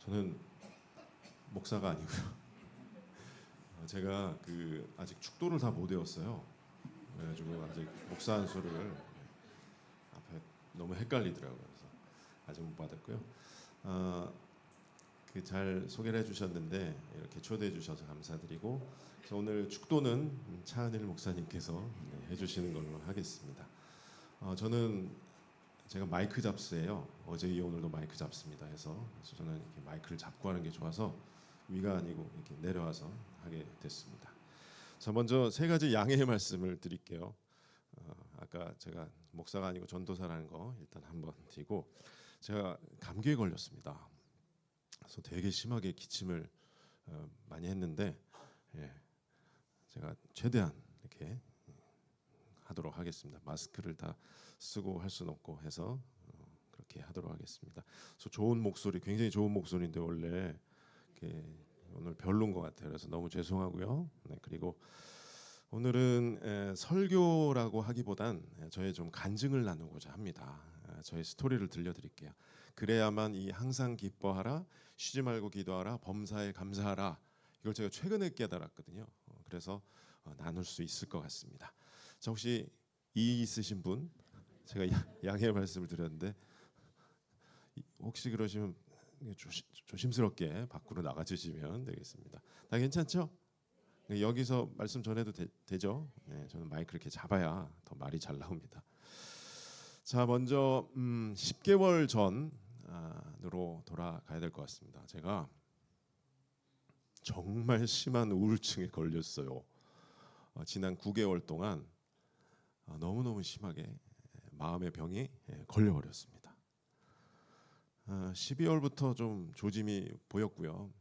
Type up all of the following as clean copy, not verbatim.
저는 목사가 아니고요. 제가 아직 축도를 다 못 외웠어요. 그래가지고 아직 목사 안수를 앞에 너무 헷갈리더라고요. 그래서 아직 못 받았고요. 아, 잘 소개를 해주셨는데 이렇게 초대해 주셔서 감사드리고, 그래서 오늘 축도는 차은일 목사님께서 해주시는 걸로 하겠습니다. 저는 제가 마이크 잡스예요. 어제 이어 오늘도 마이크 잡습니다. 그래서 저는 이렇게 마이크를 잡고 하는 게 좋아서 위가 아니고 이렇게 내려와서 하게 됐습니다. 자, 먼저 세 가지 양해의 말씀을 드릴게요. 아까 제가 목사가 아니고 전도사라는 거 일단 한번 드리고, 제가 감기에 걸렸습니다. 그래서 되게 심하게 기침을 많이 했는데, 예, 제가 최대한 이렇게 하도록 하겠습니다. 마스크를 다 쓰고 할 수는 없고 해서 그렇게 하도록 하겠습니다. 그래서 좋은 목소리, 굉장히 좋은 목소리인데 원래 오늘 별론 것 같아요. 그래서 너무 죄송하고요. 네, 그리고 오늘은 설교라고 하기보단 저의 좀 간증을 나누고자 합니다. 저의 스토리를 들려드릴게요. 그래야만 이 항상 기뻐하라, 쉬지 말고 기도하라, 범사에 감사하라, 이걸 제가 최근에 깨달았거든요. 그래서 나눌 수 있을 것 같습니다. 자, 혹시 이 있으신 분, 제가 양해 말씀을 드렸는데 혹시 그러시면 조심스럽게 밖으로 나가 주시면 되겠습니다. 다 괜찮죠? 여기서 말씀 전해도 되죠? 네, 저는 마이크를 이렇게 잡아야 더 말이 잘 나옵니다. 자, 먼저 10개월 전으로 돌아가야 될 것 같습니다. 제가 정말 심한 우울증에 걸렸어요. 지난 9개월 동안 너무너무 심하게 마음의 병이 걸려버렸습니다. 12월부터 좀 조짐이 보였고요.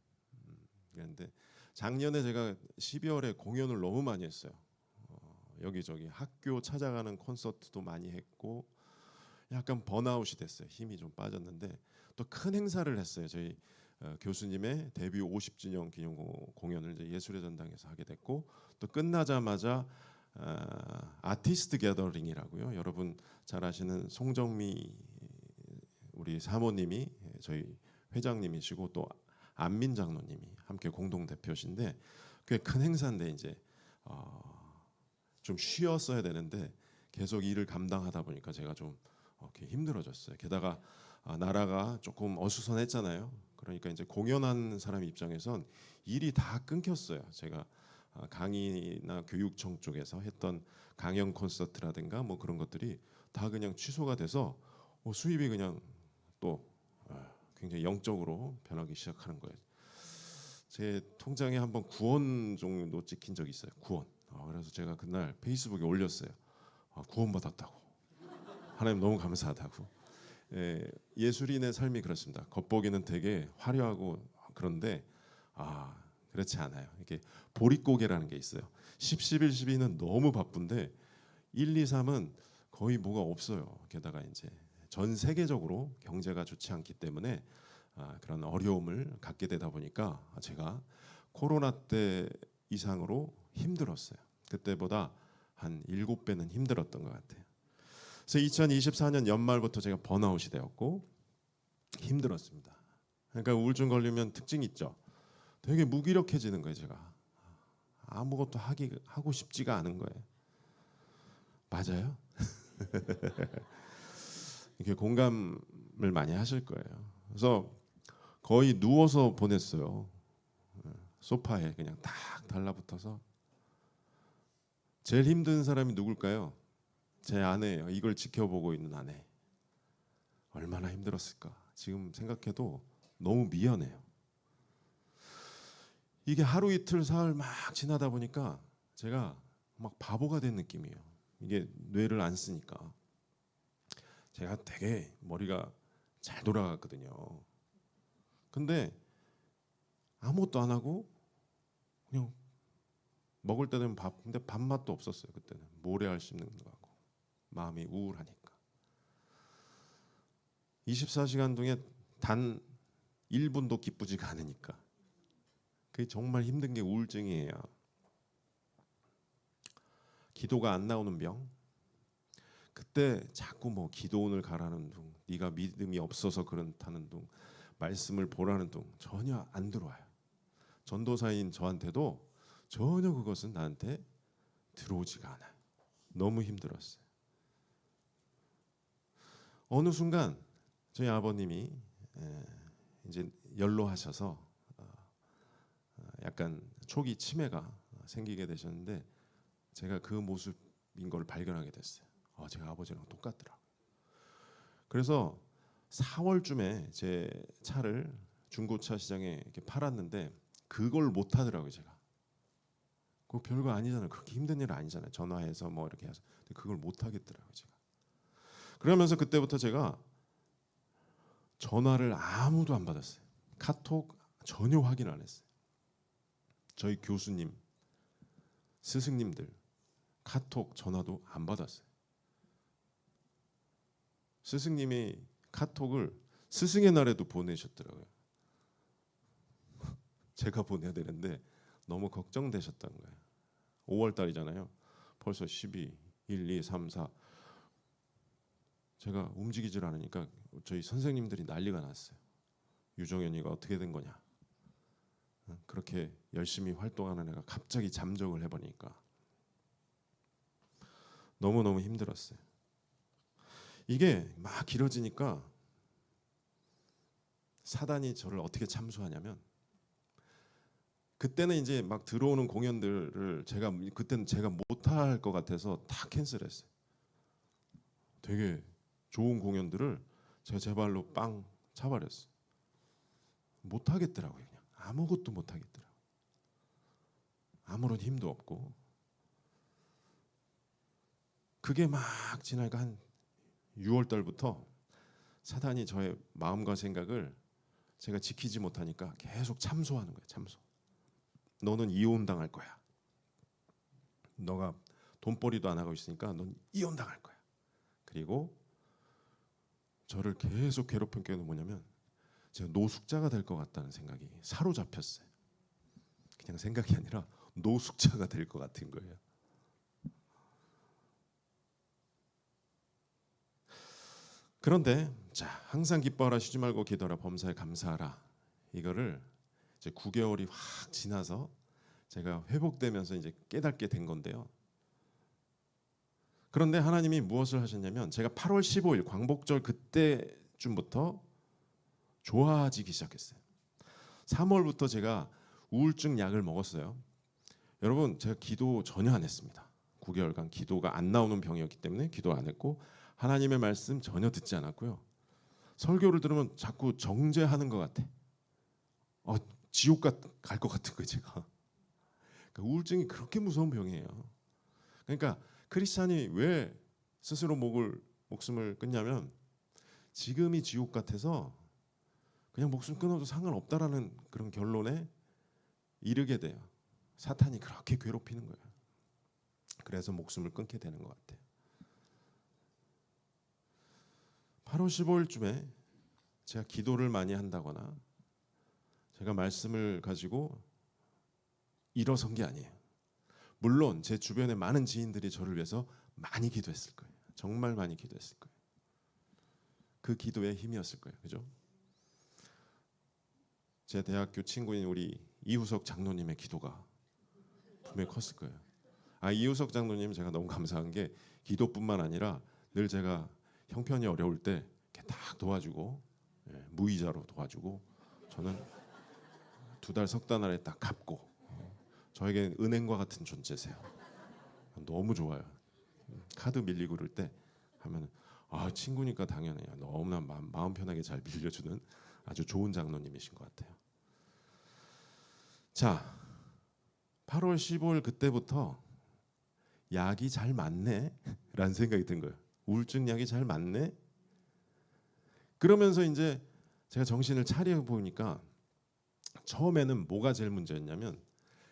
그런데 작년에 제가 12월에 공연을 너무 많이 했어요. 여기저기 학교 찾아가는 콘서트도 많이 했고 약간 번아웃이 됐어요. 힘이 좀 빠졌는데 또 큰 행사를 했어요. 저희 교수님의 데뷔 50주년 기념 공연을 이제 예술의 전당에서 하게 됐고, 또 끝나자마자 아티스트 게더링이라고요. 여러분 잘 아시는 송정미 우리 사모님이 저희 회장님이시고 또 안민 장로님이 함께 공동 대표신데 꽤 큰 행사인데 이제 좀 쉬었어야 되는데 계속 일을 감당하다 보니까 제가 좀 이렇게 힘들어졌어요. 게다가 나라가 조금 어수선했잖아요. 그러니까 이제 공연하는 사람 입장에선 일이 다 끊겼어요. 제가 강의나 교육청 쪽에서 했던 강연 콘서트라든가 뭐 그런 것들이 다 그냥 취소가 돼서 수입이 그냥 또 굉장히 영적으로 변하기 시작하는 거예요. 제 통장에 한번 9원 정도 찍힌 적이 있어요. 9원. 그래서 제가 그날 페이스북에 올렸어요. 구원 받았다고. 하나님 너무 감사하다고. 예술인의 삶이 그렇습니다. 겉보기는 되게 화려하고 그런데 그렇지 않아요. 이게 보릿고개라는 게 있어요. 10, 11, 12는 너무 바쁜데 1, 2, 3은 거의 뭐가 없어요. 게다가 이제 전 세계적으로 경제가 좋지 않기 때문에 그런 어려움을 갖게 되다 보니까 제가 코로나 때 이상으로 힘들었어요. 그때보다 한 7배는 힘들었던 것 같아요. 그래서 2024년 연말부터 제가 번아웃이 되었고 힘들었습니다. 그러니까 우울증 걸리면 특징이 있죠. 되게 무기력해지는 거예요. 제가 아무것도 하고 싶지가 않은 거예요. 맞아요? 이렇게 공감을 많이 하실 거예요. 그래서 거의 누워서 보냈어요. 소파에 그냥 딱 달라붙어서. 제일 힘든 사람이 누굴까요? 제 아내예요. 이걸 지켜보고 있는 아내. 얼마나 힘들었을까. 지금 생각해도 너무 미안해요. 이게 하루 이틀 사흘 막 지나다 보니까 제가 막 바보가 된 느낌이에요. 이게 뇌를 안 쓰니까. 제가 되게 머리가 잘 돌아갔거든요. 근데 아무것도 안 하고 그냥 먹을 때 되면 밥. 근데 밥맛도 없었어요. 그때는 모래알 씹는 거 같고 마음이 우울하니까. 24시간 중에 단 1분도 기쁘지가 않으니까. 그게 정말 힘든 게 우울증이에요. 기도가 안 나오는 병. 그때 자꾸 뭐 기도원을 가라는 둥, 네가 믿음이 없어서 그렇다는 둥 말씀을 보라는 둥 전혀 안 들어와요. 전도사인 저한테도 전혀 그것은 나한테 들어오지가 않아요. 너무 힘들었어요. 어느 순간 저희 아버님이 이제 연로하셔서 약간 초기 치매가 생기게 되셨는데 제가 그 모습인 걸 발견하게 됐어요. 제가 아버지랑 똑같더라고요. 그래서 4월쯤에 제 차를 중고차 시장에 이렇게 팔았는데 그걸 못 하더라고요. 제가 그거 별거 아니잖아요. 그렇게 힘든 일 아니잖아요. 전화해서 뭐 이렇게 해서. 근데 그걸 못 하겠더라고요. 제가. 그러면서 그때부터 제가 전화를 아무도 안 받았어요. 카톡 전혀 확인 안 했어요. 저희 교수님, 스승님들 카톡 전화도 안 받았어요. 스승님이 카톡을 스승의 날에도 보내셨더라고요. 제가 보내야 되는데 너무 걱정되셨던 거예요. 5월 달이잖아요. 벌써 12, 1, 2, 3, 4 제가 움직이질 않으니까 저희 선생님들이 난리가 났어요. 유정현이가 어떻게 된 거냐. 그렇게 열심히 활동하는 애가 갑자기 잠적을 해버리니까 너무너무 힘들었어요. 이게 막 길어지니까 사단이 저를 어떻게 참수하냐면 그때는 이제 막 들어오는 공연들을 그때는 제가 못할 것 같아서 다 캔슬했어요. 되게 좋은 공연들을 제가 제 발로 빵 차버렸어요. 못하겠더라고요. 그냥 아무것도 못하겠더라고요. 아무런 힘도 없고. 그게 막 지나니까 한 6월 달부터 사단이 저의 마음과 생각을 제가 지키지 못하니까 계속 참소하는 거예요. 참소. 너는 이혼당할 거야. 너가 돈벌이도 안 하고 있으니까 넌 이혼당할 거야. 그리고 저를 계속 괴롭힌 게 뭐냐면 제가 노숙자가 될 것 같다는 생각이 사로잡혔어요. 그냥 생각이 아니라 노숙자가 될 것 같은 거예요. 그런데 자, 항상 기뻐하라, 쉬지 말고 기도하라, 범사에 감사하라. 이거를 이제 9개월이 확 지나서 제가 회복되면서 이제 깨닫게 된 건데요. 그런데 하나님이 무엇을 하셨냐면 제가 8월 15일 광복절 그때쯤부터 좋아지기 시작했어요. 3월부터 제가 우울증 약을 먹었어요. 여러분, 제가 기도 전혀 안 했습니다. 9개월간 기도가 안 나오는 병이었기 때문에 기도 안 했고 하나님의 말씀 전혀 듣지 않았고요. 설교를 들으면 자꾸 정죄하는 것 같아. 지옥 갈 것 같은 거예요, 제가. 그러니까 우울증이 그렇게 무서운 병이에요. 그러니까 크리스찬이 왜 스스로 목숨을 끊냐면 지금이 지옥 같아서 그냥 목숨 끊어도 상관없다라는 그런 결론에 이르게 돼요. 사탄이 그렇게 괴롭히는 거예요. 그래서 목숨을 끊게 되는 것 같아요. 8월 15일쯤에 제가 기도를 많이 한다거나 제가 말씀을 가지고 일어선 게 아니에요. 물론 제 주변에 많은 지인들이 저를 위해서 많이 기도했을 거예요. 정말 많이 기도했을 거예요. 그 기도의 힘이었을 거예요. 그죠? 제 대학교 친구인 우리 이후석 장로님의 기도가 분명히 컸을 거예요. 이후석 장로님 제가 너무 감사한 게 기도뿐만 아니라 늘 제가 형편이 어려울 때 이렇게 딱 도와주고 무이자로 도와주고 저는 2달 석 달 안에 딱 갚고 저에게 은행과 같은 존재세요. 너무 좋아요. 카드 밀리고 그럴 때 하면 친구니까 당연해요. 너무나 마음 편하게 잘 빌려주는 아주 좋은 장로님이신 것 같아요. 자, 8월 15일 그때부터 약이 잘 맞네 라는 생각이 든 거예요. 우울증 약이 잘 맞네. 그러면서 이제 제가 정신을 차려 보니까 처음에는 뭐가 제일 문제였냐면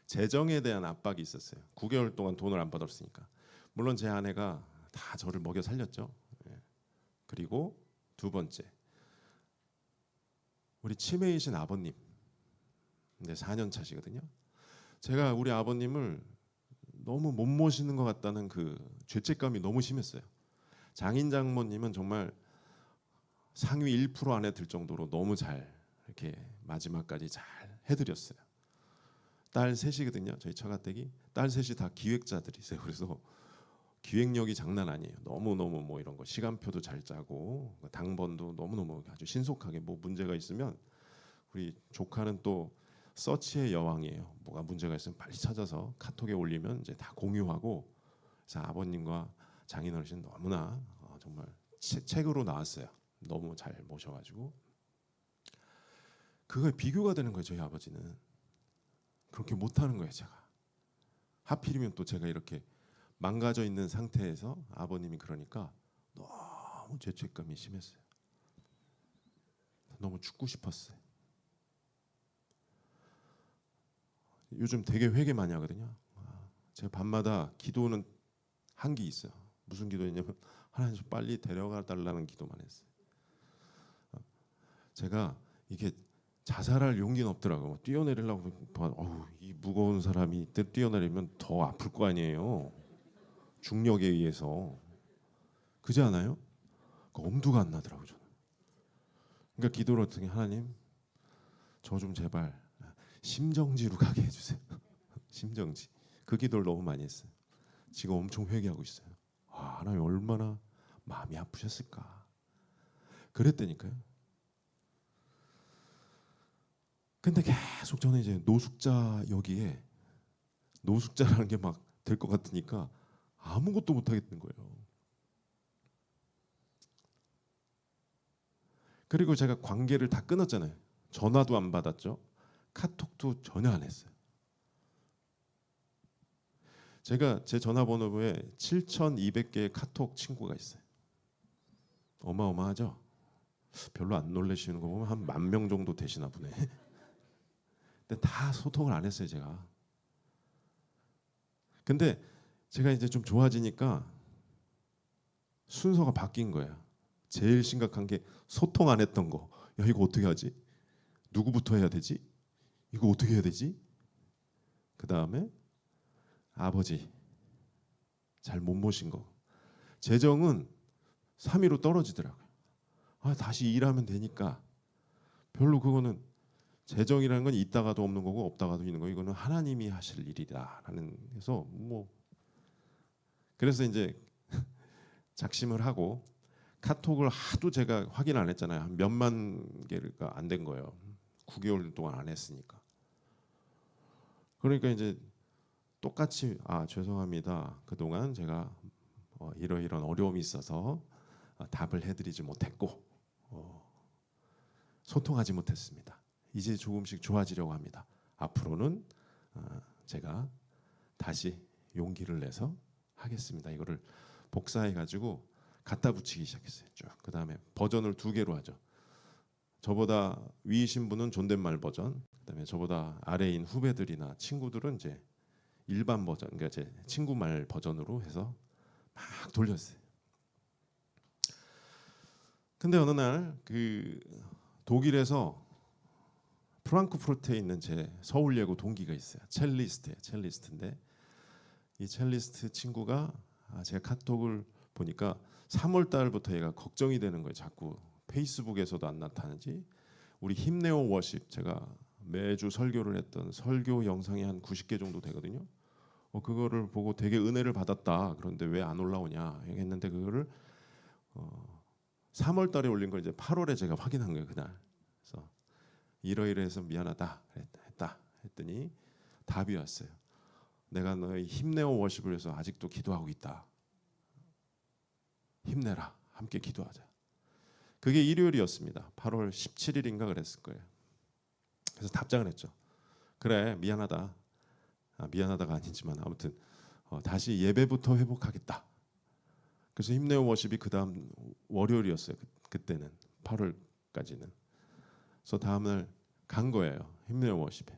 재정에 대한 압박이 있었어요. 9개월 동안 돈을 안 받았으니까. 물론 제 아내가 다 저를 먹여 살렸죠. 그리고 두 번째, 우리 치매이신 아버님, 이제 4년 차시거든요. 제가 우리 아버님을 너무 못 모시는 것 같다는 그 죄책감이 너무 심했어요. 장인 장모님은 정말 상위 1% 안에 들 정도로 너무 잘 이렇게 마지막까지 잘 해드렸어요. 딸 셋이거든요. 저희 처가댁이 딸 셋이 다 기획자들이세요. 그래서 기획력이 장난 아니에요. 너무너무 뭐 이런 거 시간표도 잘 짜고 당번도 너무너무 아주 신속하게 뭐 문제가 있으면 우리 조카는 또 서치의 여왕이에요. 뭐가 문제가 있으면 빨리 찾아서 카톡에 올리면 이제 다 공유하고. 그래서 아버님과 장인어르신 너무나 정말 책으로 나왔어요. 너무 잘 모셔가지고 그거에 비교가 되는 거예요. 저희 아버지는 그렇게 못하는 거예요. 제가 하필이면 또 제가 이렇게 망가져 있는 상태에서 아버님이 그러니까 너무 죄책감이 심했어요. 너무 죽고 싶었어요. 요즘 되게 회개 많이 하거든요. 제가 밤마다 기도는 한 게 있어요. 무슨 기도했냐면 하나님 좀 빨리 데려가 달라는 기도만 했어요. 제가 이게 자살할 용기는 없더라고요. 뛰어내리려고 이 무거운 사람이 뛰어내리면 더 아플 거 아니에요. 중력에 의해서. 그지 않아요? 엄두가 안 나더라고요. 저는. 그러니까 기도를 했더니 하나님 저 좀 제발 심정지로 가게 해주세요. 심정지. 그 기도를 너무 많이 했어요. 지금 엄청 회개하고 있어요. 하나님 얼마나 마음이 아프셨을까. 그랬다니까요. 근데 계속 저는 이제 노숙자 여기에 노숙자라는 게 막 될 것 같으니까 아무것도 못 하겠는 거예요. 그리고 제가 관계를 다 끊었잖아요. 전화도 안 받았죠. 카톡도 전혀 안 했어요. 제가 제 전화번호부에 7,200개의 카톡 친구가 있어요. 어마어마하죠. 별로 안 놀라시는 거 보면 한 10,000명 정도 되시나 보네. 근데 다 소통을 안 했어요, 제가. 근데 제가 이제 좀 좋아지니까 순서가 바뀐 거예요. 제일 심각한 게 소통 안 했던 거. 야, 이거 어떻게 하지? 누구부터 해야 되지? 이거 어떻게 해야 되지? 그 다음에 아버지 잘 못 모신 거. 재정은 3위로 떨어지더라고요. 다시 일하면 되니까. 별로 그거는 재정이라는 건 있다가도 없는 거고 없다가도 있는 거. 이거는 하나님이 하실 일이다라는 해서 뭐 그래서 이제 작심을 하고 카톡을 하도 제가 확인 안 했잖아요. 한 몇만 개가 안 된 거예요. 9개월 동안 안 했으니까. 그러니까 이제 똑같이 죄송합니다. 그동안 제가 이러이러한 어려움이 있어서 답을 해드리지 못했고 소통하지 못했습니다. 이제 조금씩 좋아지려고 합니다. 앞으로는 제가 다시 용기를 내서 하겠습니다. 이거를 복사해가지고 갖다 붙이기 시작했어요. 쭉. 그 다음에 버전을 2개로 하죠. 저보다 위이신 분은 존댓말 버전, 그다음에 저보다 아래인 후배들이나 친구들은 이제 일반 버전, 그러니까 제 친구 말 버전으로 해서 막 돌렸어요. 근데 어느 날 그 독일에서 프랑크푸르트에 있는 제 서울예고 동기가 있어요. 첼리스트인데 이 첼리스트 친구가 제가 카톡을 보니까 3월 달부터 얘가 걱정이 되는 거예요. 자꾸 페이스북에서도 안 나타나지. 우리 힘내어 워십 제가 매주 설교를 했던 설교 영상이 한 90개 정도 되거든요. 그거를 보고 되게 은혜를 받았다. 그런데 왜 안 올라오냐 했는데 그거를 3월 달에 올린 걸 이제 8월에 제가 확인한 거예요. 그날. 그래서 이러이러해서 미안하다 했더니 답이 왔어요. 내가 너의 힘내어 워십을 위해서 아직도 기도하고 있다. 힘내라. 함께 기도하자. 그게 일요일이었습니다. 8월 17일인가 그랬을 거예요. 그래서 답장을 했죠. 그래 미안하다. 미안하다가 아니지만 아무튼 다시 예배부터 회복하겠다. 그래서 힘내어 워십이 그 다음 월요일이었어요. 그때는 8월까지는. 그래서 다음날 간 거예요. 힘내어 워십에.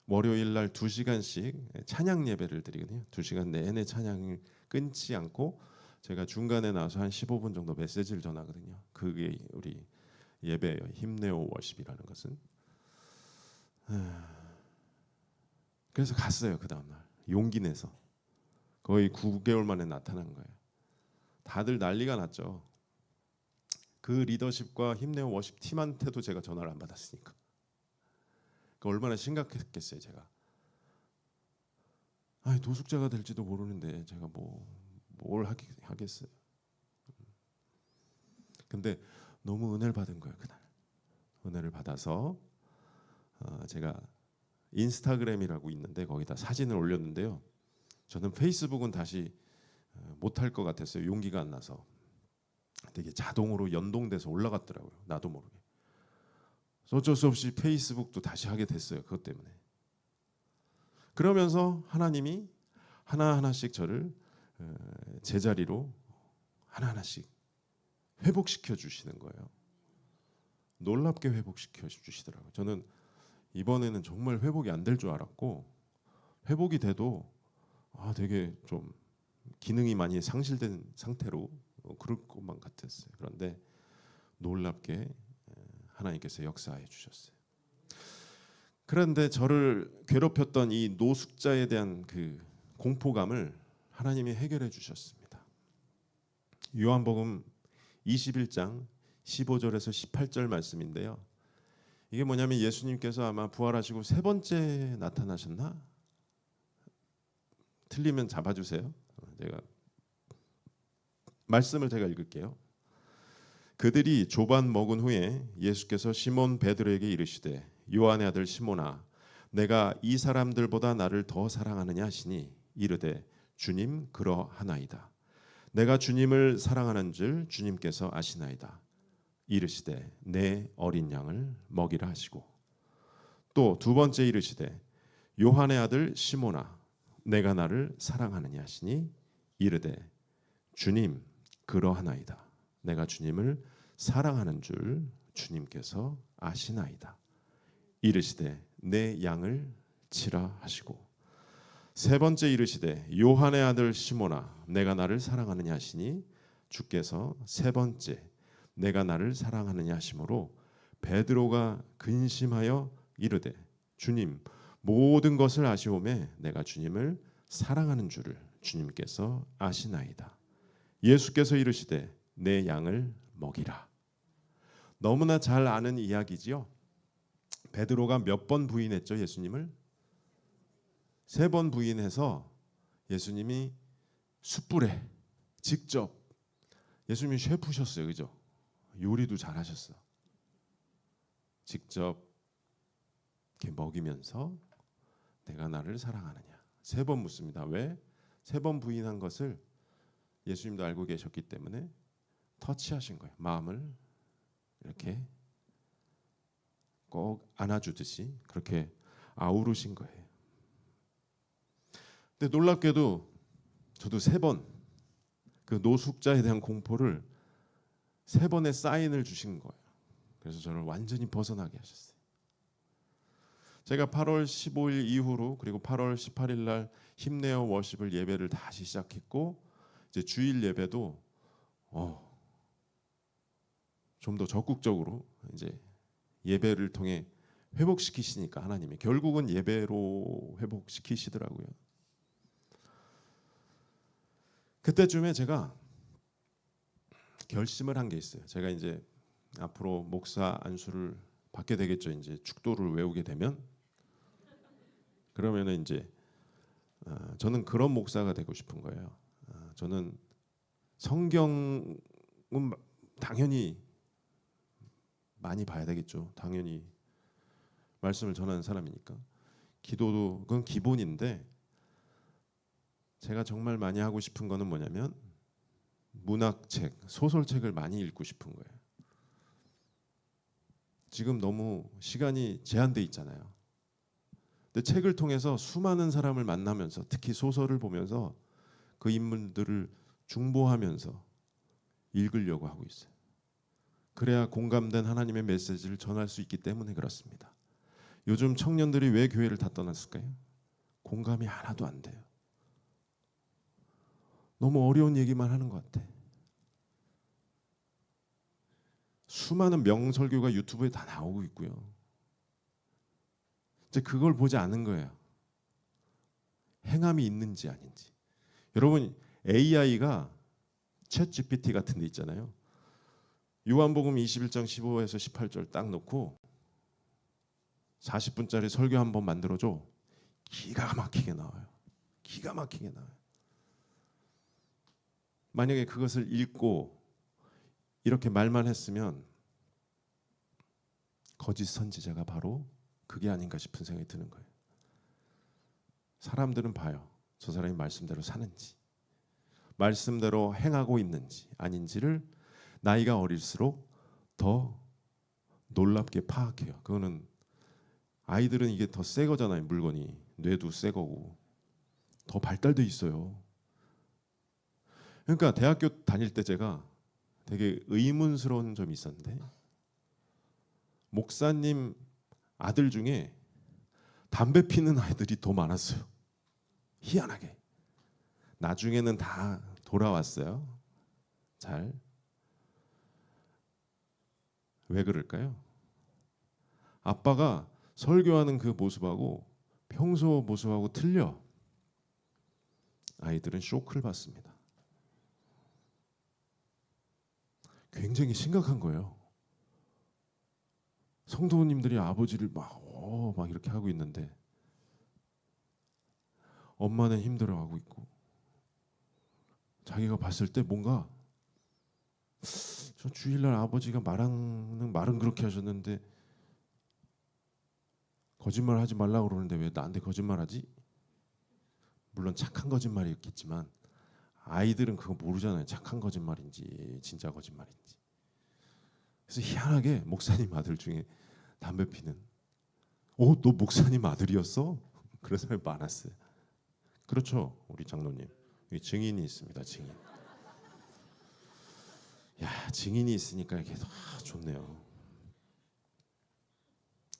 월요일 날 2시간씩 찬양 예배를 드리거든요. 2시간 내내 찬양을 끊지 않고 제가 중간에 나와서 한 15분 정도 메시지를 전하거든요. 그게 우리 예배예요. 힘내어 워십이라는 것은. 그래서 갔어요. 그 다음 날 용기 내서 거의 9개월 만에 나타난 거예요. 다들 난리가 났죠. 그 리더십과 힘내어 워십 팀한테도 제가 전화를 안 받았으니까. 그 얼마나 심각했겠어요, 제가. 아니, 노숙자가 될지도 모르는데 제가 뭘 하겠어요. 근데 너무 은혜를 받은 거예요, 그날. 은혜를 받아서 제가 인스타그램이라고 있는데 거기다 사진을 올렸는데요. 저는 페이스북은 다시 못할 것 같았어요. 용기가 안 나서. 되게 자동으로 연동돼서 올라갔더라고요. 나도 모르게. 어쩔 수 없이 페이스북도 다시 하게 됐어요. 그것 때문에. 그러면서 하나님이 하나하나씩 저를 제자리로 하나하나씩 회복시켜 주시는 거예요. 놀랍게 회복시켜 주시더라고요. 저는 이번에는 정말 회복이 안 될 줄 알았고, 회복이 돼도 되게 좀 기능이 많이 상실된 상태로 그럴 것만 같았어요. 그런데 놀랍게 하나님께서 역사해 주셨어요. 그런데 저를 괴롭혔던 이 노숙자에 대한 그 공포감을 하나님이 해결해 주셨습니다. 요한복음 21장 15절에서 18절 말씀인데요. 이게 뭐냐면 예수님께서 아마 부활하시고 세 번째 나타나셨나? 틀리면 잡아주세요. 말씀을 제가 읽을게요. 그들이 조반 먹은 후에 예수께서 시몬 베드로에게 이르시되 요한의 아들 시몬아 내가 이 사람들보다 나를 더 사랑하느냐 하시니 이르되 주님 그러하나이다. 내가 주님을 사랑하는 줄 주님께서 아시나이다. 이르시되 내 어린 양을 먹이라 하시고 또 두 번째 이르시되 요한의 아들 시몬아 내가 나를 사랑하느냐 하시니 이르되 주님 그러하나이다. 내가 주님을 사랑하는 줄 주님께서 아시나이다. 이르시되 내 양을 치라 하시고 세 번째 이르시되 요한의 아들 시몬아 내가 나를 사랑하느냐 하시니 주께서 세 번째 내가 나를 사랑하느냐 하심으로 베드로가 근심하여 이르되 주님 모든 것을 아시오매 내가 주님을 사랑하는 줄을 주님께서 아시나이다. 예수께서 이르시되 내 양을 먹이라. 너무나 잘 아는 이야기지요. 베드로가 몇 번 부인했죠, 예수님을? 3번 부인해서 예수님이 숯불에 직접 예수님이 셰프셨어요, 그죠? 요리도 잘하셨어. 직접 이렇게 먹이면서 내가 나를 사랑하느냐 3번 묻습니다. 왜? 3번 부인한 것을 예수님도 알고 계셨기 때문에 터치하신 거예요. 마음을 이렇게 꼭 안아주듯이 그렇게 아우르신 거예요. 근데 놀랍게도 저도 3번 그 노숙자에 대한 공포를 3번의 사인을 주신 거예요. 그래서 저를 완전히 벗어나게 하셨어요. 제가 8월 15일 이후로 그리고 8월 18일 날 힘내어 워십을 예배를 다시 시작했고 이제 주일 예배도 좀 더 적극적으로 이제 예배를 통해 회복시키시니까 하나님이 결국은 예배로 회복시키시더라고요. 그때쯤에 제가 결심을 한 게 있어요. 제가 이제 앞으로 목사 안수를 받게 되겠죠. 이제 축도를 외우게 되면 그러면은 이제 저는 그런 목사가 되고 싶은 거예요. 저는 성경은 당연히 많이 봐야 되겠죠. 당연히 말씀을 전하는 사람이니까. 기도도 그건 기본인데 제가 정말 많이 하고 싶은 거는 뭐냐면 문학책, 소설책을 많이 읽고 싶은 거예요. 지금 너무 시간이 제한돼 있잖아요. 근데 책을 통해서 수많은 사람을 만나면서 특히 소설을 보면서 그 인물들을 중보하면서 읽으려고 하고 있어요. 그래야 공감된 하나님의 메시지를 전할 수 있기 때문에 그렇습니다. 요즘 청년들이 왜 교회를 다 떠났을까요? 공감이 하나도 안 돼요. 너무 어려운 얘기만 하는 것 같아. 수많은 명설교가 유튜브에 다 나오고 있고요. 이제 그걸 보지 않은 거예요. 행함이 있는지 아닌지. 여러분 AI가 챗 GPT 같은 데 있잖아요. 요한복음 21장 15에서 18절 딱 놓고 40분짜리 설교 한번 만들어줘. 기가 막히게 나와요. 기가 막히게 나와요. 만약에 그것을 읽고 이렇게 말만 했으면 거짓 선지자가 바로 그게 아닌가 싶은 생각이 드는 거예요. 사람들은 봐요. 저 사람이 말씀대로 사는지, 말씀대로 행하고 있는지 아닌지를 나이가 어릴수록 더 놀랍게 파악해요. 그거는 아이들은 이게 더 새 거잖아요. 물건이 뇌도 새 거고 더 발달돼 있어요. 그러니까 대학교 다닐 때 제가 되게 의문스러운 점이 있었는데 목사님 아들 중에 담배 피는 아이들이 더 많았어요. 희한하게. 나중에는 다 돌아왔어요. 잘. 왜 그럴까요? 아빠가 설교하는 그 모습하고 평소 모습하고 틀려. 아이들은 쇼크를 받습니다. 굉장히 심각한 거예요. 성도님들이 아버지를 막 이렇게 하고 있는데 엄마는 힘들어하고 있고 자기가 봤을 때 뭔가 저 주일날 아버지가 말은 그렇게 하셨는데 거짓말하지 말라고 그러는데 왜 나한테 거짓말하지? 물론 착한 거짓말이었겠지만 아이들은 그거 모르잖아요. 착한 거짓말인지 진짜 거짓말인지. 그래서 희한하게 목사님 아들 중에 담배 피는 너 목사님 아들이었어? 그런 사람이 많았어요. 그렇죠. 우리 장로님. 여기 증인이 있습니다. 증인. 야, 증인이 있으니까 이게 좋네요.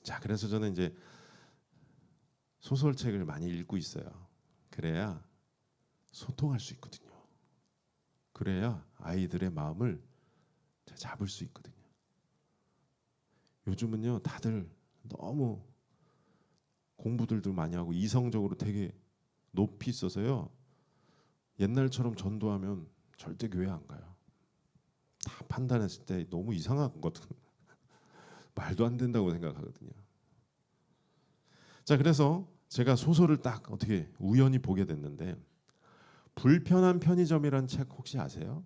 자, 그래서 저는 이제 소설책을 많이 읽고 있어요. 그래야 소통할 수 있거든요. 그래야 아이들의 마음을 잡을 수 있거든요. 요즘은요, 다들 너무 공부들도 많이 하고 이성적으로 되게 높이 있어서요. 옛날처럼 전도하면 절대 교회 안 가요. 다 판단했을 때 너무 이상한 거든. 말도 안 된다고 생각하거든요. 자, 그래서 제가 소설을 딱 어떻게 우연히 보게 됐는데 불편한 편의점이라는 책 혹시 아세요?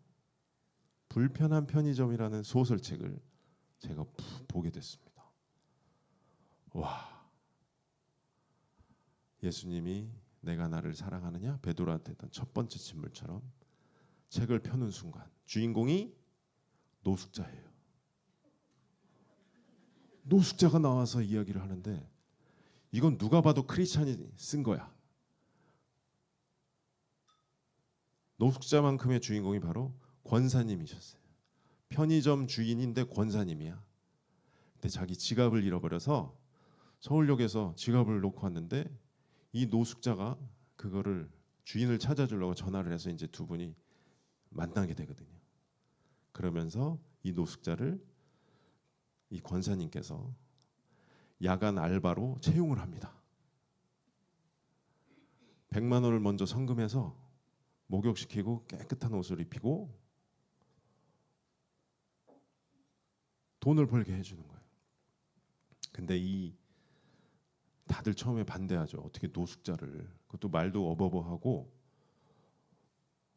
불편한 편의점이라는 소설책을 제가 보게 됐습니다. 와, 예수님이 내가 나를 사랑하느냐 베드로한테 했던 첫 번째 질문처럼 책을 펴는 순간 주인공이 노숙자예요. 노숙자가 나와서 이야기를 하는데 이건 누가 봐도 크리스찬이 쓴 거야. 노숙자만큼의 주인공이 바로 권사님이셨어요. 편의점 주인인데 권사님이야. 근데 자기 지갑을 잃어버려서 서울역에서 지갑을 놓고 왔는데 이 노숙자가 그거를 주인을 찾아주려고 전화를 해서 이제 두 분이 만나게 되거든요. 그러면서 이 노숙자를 이 권사님께서 야간 알바로 채용을 합니다. 100만 원을 먼저 성금해서 목욕시키고 깨끗한 옷을 입히고 돈을 벌게 해주는 거예요. 근데 이 다들 처음에 반대하죠. 어떻게 노숙자를, 그것도 말도 어버버하고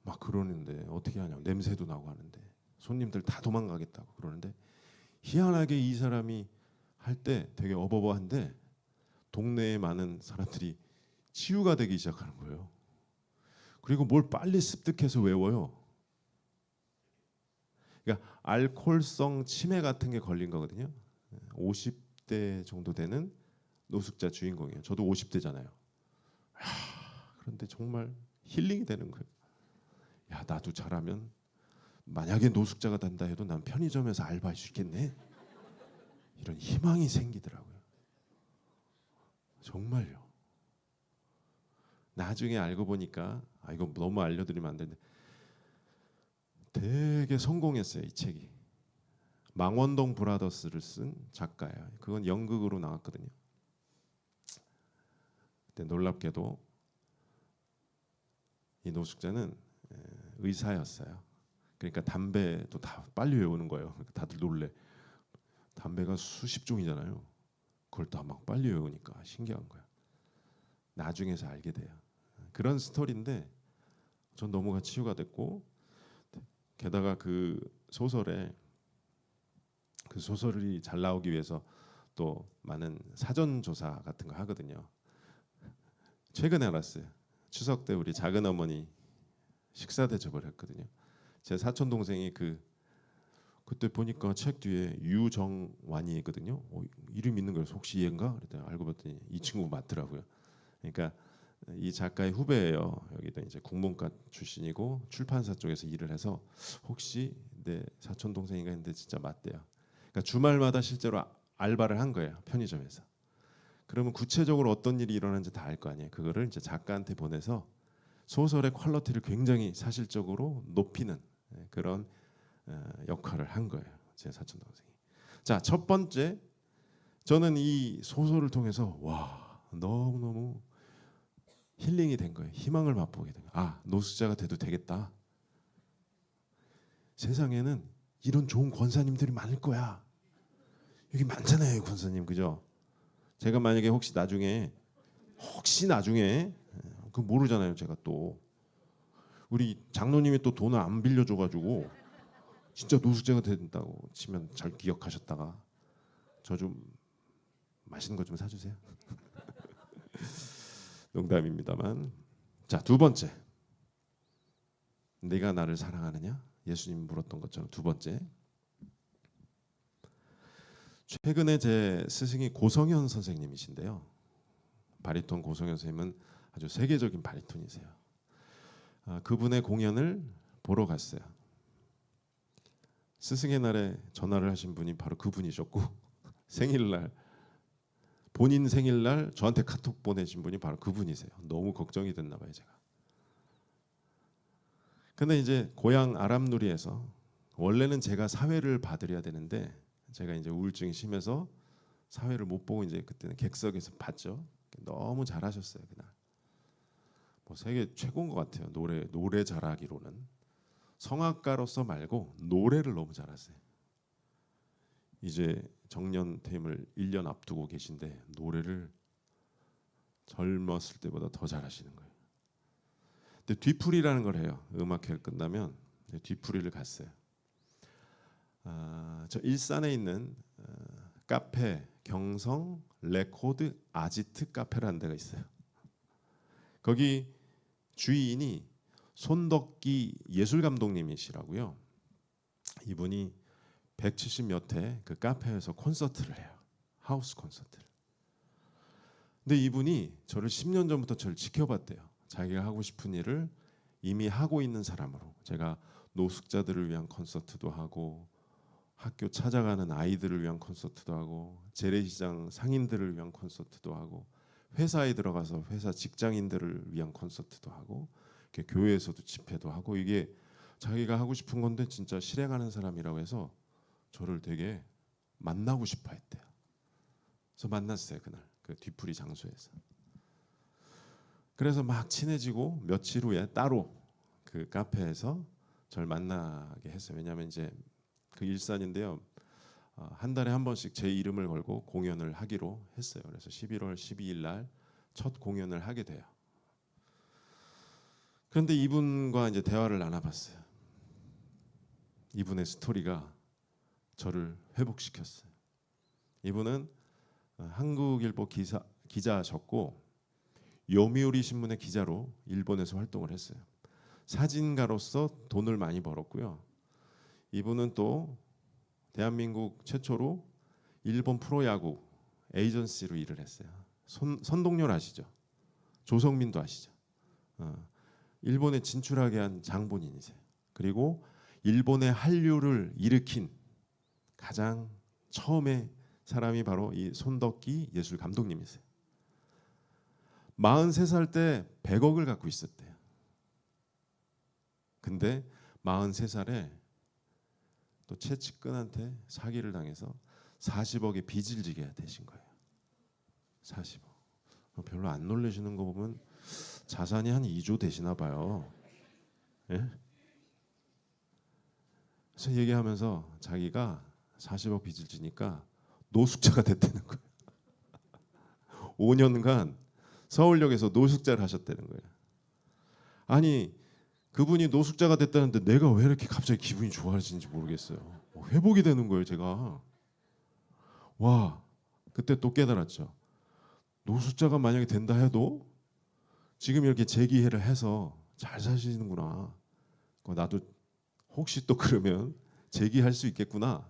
막 그러는데 어떻게 하냐고, 냄새도 나고 하는데 손님들 다 도망가겠다고 그러는데 희한하게 이 사람이 할 때 되게 어버버한데 동네에 많은 사람들이 치유가 되기 시작하는 거예요. 그리고 뭘 빨리 습득해서 외워요. 그러니까 알코올성 치매 같은 게 걸린 거거든요. 50대 정도 되는 노숙자 주인공이에요. 저도 50대잖아요. 그런데 정말 힐링이 되는 거예요. 야, 나도 잘하면 만약에 노숙자가 된다 해도 난 편의점에서 알바할 수 있겠네. 이런 희망이 생기더라고요. 정말요. 나중에 알고 보니까 이거 너무 알려드리면 안 되는데 되게 성공했어요. 이 책이. 망원동 브라더스를 쓴 작가예요. 그건 연극으로 나왔거든요. 근데 놀랍게도 이 노숙자는 의사였어요. 그러니까 담배도 다 빨리 외우는 거예요. 그러니까 다들 놀래. 담배가 수십 종이잖아요. 그걸 다 막 빨리 외우니까 신기한 거야. 나중에서 알게 돼요. 그런 스토리인데 전 너무가 치유가 됐고, 게다가 그 소설에 그 소설이 잘 나오기 위해서 또 많은 사전 조사 같은 거 하거든요. 최근에 알았어요. 추석 때 우리 작은 어머니 식사 대접을 했거든요. 제 사촌 동생이 그때 보니까 책 뒤에 유정완이거든요. 이름 있는 거예요. 혹시 얘인가? 그랬더니 알고 봤더니 이 친구 맞더라고요. 그러니까 이 작가의 후배예요. 여기도 이제 국문과 출신이고 출판사 쪽에서 일을 해서 혹시 내 사촌 동생인가 했는데 진짜 맞대요. 그러니까 주말마다 실제로 알바를 한 거예요. 편의점에서. 그러면 구체적으로 어떤 일이 일어나는지 다 알 거 아니에요. 그거를 이제 작가한테 보내서 소설의 퀄리티를 굉장히 사실적으로 높이는 그런 역할을 한 거예요. 제 사촌 동생이. 자, 첫 번째, 저는 이 소설을 통해서 와, 너무너무 힐링이 된 거예요. 희망을 맛보게 된 거예요. 아, 노숙자가 돼도 되겠다. 세상에는 이런 좋은 권사님들이 많을 거야. 여기 많잖아요, 권사님. 그죠? 제가 만약에 혹시 나중에 그 모르잖아요. 제가 또 우리 장로님이 또 돈을 안 빌려줘 가지고 진짜 노숙자가 된다고 치면 잘 기억하셨다가 저 좀 맛있는 거 좀 사주세요. 농담입니다만. 자, 두 번째, 내가 나를 사랑하느냐? 예수님이 물었던 것처럼 두 번째, 최근에 제 스승이 고성현 선생님이신데요. 바리톤 고성현 선생님은 아주 세계적인 바리톤이세요. 그분의 공연을 보러 갔어요. 스승의 날에 전화를 하신 분이 바로 그분이셨고 생일날, 본인 생일날 저한테 카톡 보내신 분이 바로 그분이세요. 너무 걱정이 됐나 봐요, 제가. 근데 이제 고향 아람누리에서 원래는 제가 사회를 봐드려야 되는데 제가 이제 우울증이 심해서 사회를 못 보고 이제 그때는 객석에서 봤죠. 너무 잘하셨어요, 그날. 뭐 세계 최고인 것 같아요. 노래 잘하기로는. 성악가로서 말고 노래를 너무 잘하세요. 이제 정년 퇴임을 1년 앞두고 계신데 노래를 젊었을 때보다 더 잘하시는 거예요. 근데 뒤풀이라는 걸 해요. 음악회를 끝나면 뒤풀이를 갔어요. 저 일산에 있는 카페 경성 레코드 아지트 카페라는 데가 있어요. 거기 주인이 손덕기 예술 감독님이시라고요. 이분이 170 몇 회 그 카페에서 콘서트를 해요. 하우스 콘서트를. 근데 이분이 저를 10년 전부터 저를 지켜봤대요. 자기가 하고 싶은 일을 이미 하고 있는 사람으로. 제가 노숙자들을 위한 콘서트도 하고 학교 찾아가는 아이들을 위한 콘서트도 하고 재래시장 상인들을 위한 콘서트도 하고 회사에 들어가서 회사 직장인들을 위한 콘서트도 하고 교회에서도 집회도 하고 이게 자기가 하고 싶은 건데 진짜 실행하는 사람이라고 해서 저를 되게 만나고 싶어 했대요. 그래서 만났어요, 그날 그 뒤풀이 장소에서. 그래서 막 친해지고 며칠 후에 따로 그 카페에서 저를 만나게 했어요. 왜냐하면 이제 그 일산인데요. 한 달에 한 번씩 제 이름을 걸고 공연을 하기로 했어요. 그래서 11월 12일 날 첫 공연을 하게 돼요. 그런데 이분과 이제 대화를 나눠봤어요. 이분의 스토리가 저를 회복시켰어요. 이분은 한국일보 기자셨고 요미우리 신문의 기자로 일본에서 활동을 했어요. 사진가로서 돈을 많이 벌었고요. 이분은 또 대한민국 최초로 일본 프로야구 에이전시로 일을 했어요. 선동열 아시죠? 조성민도 아시죠? 일본에 진출하게 한 장본인이세요. 그리고 일본의 한류를 일으킨 가장 처음에 사람이 바로 이 손덕기 예술 감독님이세요. 43살 때 100억을 갖고 있었대요. 근데 43살에 또 채찍근한테 사기를 당해서 40억의 빚을 지게 되신 거예요. 40억. 별로 안 놀라시는 거 보면 자산이 한 2조 되시나 봐요. 예? 그래서 얘기하면서 자기가 40억 빚을 지니까 노숙자가 됐다는 거예요. 5년간 서울역에서 노숙자를 하셨다는 거예요. 아니 그분이 노숙자가 됐다는데 내가 왜 이렇게 갑자기 기분이 좋아지는지 모르겠어요. 회복이 되는 거예요, 제가. 와, 그때 또 깨달았죠. 노숙자가 만약에 된다 해도 지금 이렇게 재기회를 해서 잘 사시는구나. 나도 혹시 또 그러면 재기할 수 있겠구나.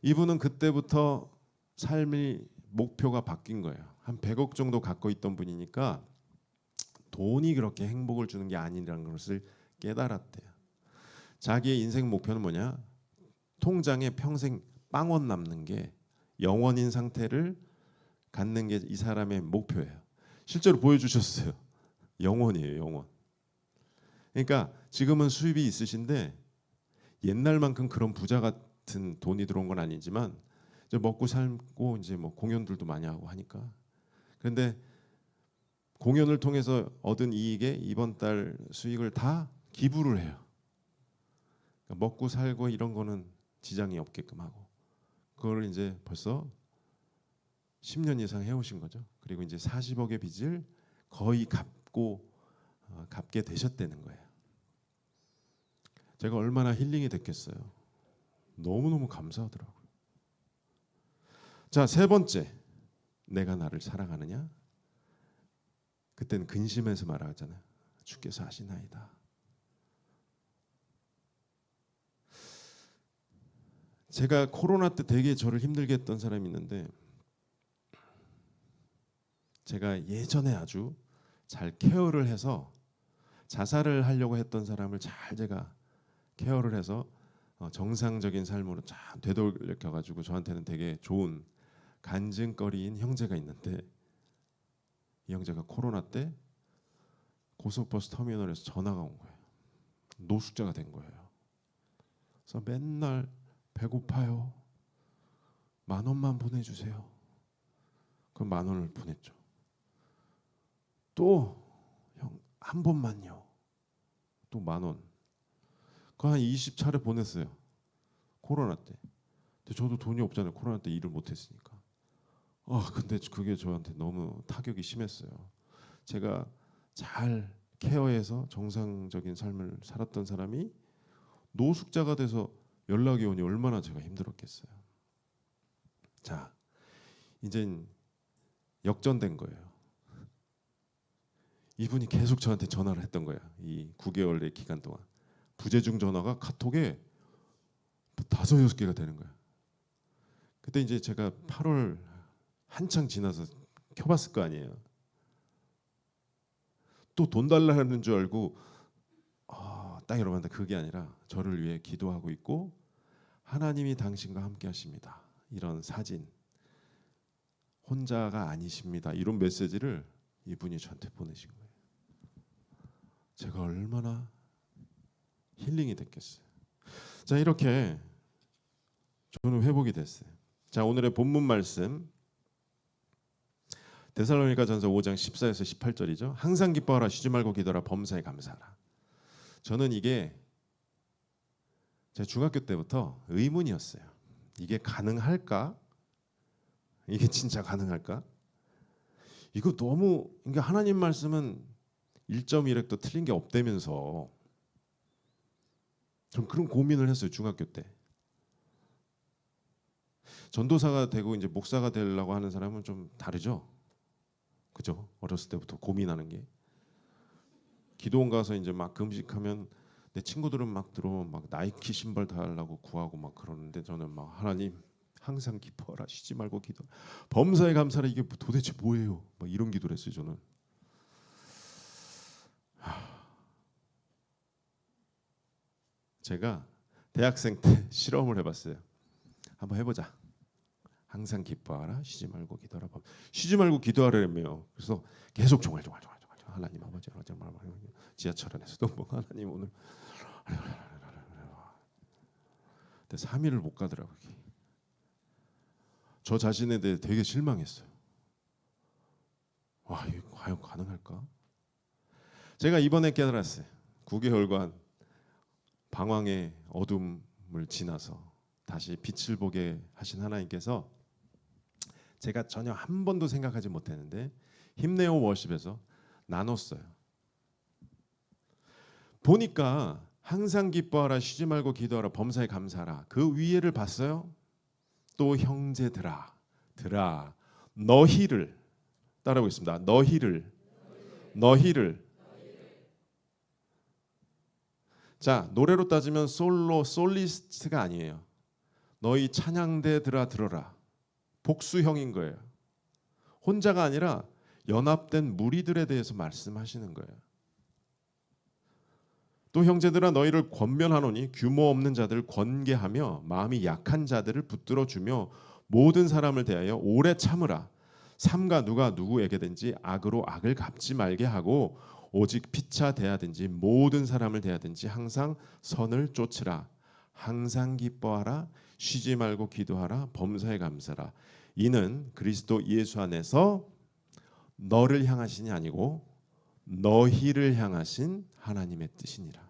이분은 그때부터 삶의 목표가 바뀐 거예요. 한 100억 정도 갖고 있던 분이니까 돈이 그렇게 행복을 주는 게 아니라는 것을 깨달았대요. 자기의 인생 목표는 뭐냐? 통장에 평생 빵원 남는 게 영원인 상태를 갖는 게 이 사람의 목표예요. 실제로 보여주셨어요. 영원이에요, 영원. 그러니까 지금은 수입이 있으신데 옛날만큼 그런 부자 같은 돈이 들어온 건 아니지만 이제 먹고 살고 이제 뭐 공연들도 많이 하고 하니까. 그런데 공연을 통해서 얻은 이익에 이번 달 수익을 다 기부를 해요. 그러니까 먹고 살고 이런 거는 지장이 없게끔 하고 그걸 이제 벌써 10년 이상 해오신 거죠. 그리고 이제 40억의 빚을 거의 갚게 되셨다는 거예요. 제가 얼마나 힐링이 됐겠어요. 너무너무 감사하더라고요. 자, 세 번째, 내가 나를 사랑하느냐? 그때는 근심해서 말하잖아요. 주께서 아시나이다. 제가 코로나 때 되게 저를 힘들게 했던 사람이 있는데 제가 예전에 아주 잘 케어를 해서 자살을 하려고 했던 사람을 잘 제가 케어를 해서 정상적인 삶으로 참 되돌려가지고 저한테는 되게 좋은 간증거리인 형제가 있는데 이 형제가 코로나 때 고속버스 터미널에서 전화가 온 거예요. 노숙자가 된 거예요. 그래서 맨날 배고파요. 10,000원만 보내주세요. 그럼 10,000원을 보냈죠. 또 형 한 번만요. 또 10,000원. 그 한 20차례 보냈어요. 코로나 때. 근데 저도 돈이 없잖아요. 코로나 때 일을 못했으니까. 근데 그게 저한테 너무 타격이 심했어요. 제가 잘 케어해서 정상적인 삶을 살았던 사람이 노숙자가 돼서 연락이 오니 얼마나 제가 힘들었겠어요. 자, 이제 역전된 거예요. 이분이 계속 저한테 전화를 했던 거야. 이 9개월의 기간 동안 부재중 전화가 카톡에 5-6개가 되는 거야. 그때 이제 제가 8월 한창 지나서 켜봤을 거 아니에요. 또 돈 달라는 줄 알고 딱 이러는데 그게 아니라 저를 위해 기도하고 있고 하나님이 당신과 함께 하십니다. 이런 사진 혼자가 아니십니다. 이런 메시지를 이분이 저한테 보내신 거예요. 제가 얼마나 힐링이 됐겠어요. 자, 이렇게 저는 회복이 됐어요. 자, 오늘의 본문 말씀 데살로니가전서 5장 14에서 18절이죠. 항상 기뻐하라, 쉬지 말고 기도하라, 범사에 감사하라. 저는 이게 제 중학교 때부터 의문이었어요. 이게 가능할까? 이게 진짜 가능할까? 이거 너무 그러니까 하나님 말씀은 1.1획도 틀린 게 없다면서 좀 그런 고민을 했어요. 중학교 때. 전도사가 되고 이제 목사가 되려고 하는 사람은 좀 다르죠. 그죠? 어렸을 때부터 고민하는 게. 기도원 가서 이제 막 금식하면 내 친구들은 막 들어오면 막 나이키 신발 달라고 구하고 막 그러는데 저는 막 하나님 항상 기뻐하라, 쉬지 말고 기도. 범사에 감사라. 이게 도대체 뭐예요? 막 이런 기도를 했어요. 저는. 제가 대학생 때 실험을 해봤어요. 한번 해보자. 항상 기뻐하라, 쉬지 말고 기도하라. 쉬지 말고 기도하라며요. 그래서 계속 종알 하나님 아버지 지하철 안에서도 뭐 하나님 오늘 근데 3일을 못 가더라고요. 저 자신에 대해 되게 실망했어요. 와, 이거 과연 가능할까? 제가 이번에 깨달았어요. 9개월간 방황의 어둠을 지나서 다시 빛을 보게 하신 하나님께서 제가 전혀 한 번도 생각하지 못했는데 힘내어 워십에서 나눴어요. 보니까 항상 기뻐하라, 쉬지 말고 기도하라, 범사에 감사하라. 그 위에를 봤어요. 또 형제들아, 너희를 따라하겠습니다. 너희를. 자, 노래로 따지면 솔리스트가 아니에요. 너희 찬양대들아 들어라. 복수형인 거예요. 혼자가 아니라 연합된 무리들에 대해서 말씀하시는 거예요. 또 형제들아 너희를 권면하노니 규모 없는 자들을 권계하며 마음이 약한 자들을 붙들어 주며 모든 사람을 대하여 오래 참으라. 삼가 누가 누구에게든지 악으로 악을 갚지 말게 하고 오직 피차 대하든지 모든 사람을 대하든지 항상 선을 쫓으라. 항상 기뻐하라. 쉬지 말고 기도하라. 범사에 감사라. 이는 그리스도 예수 안에서 너를 향하신이 아니고 너희를 향하신 하나님의 뜻이니라.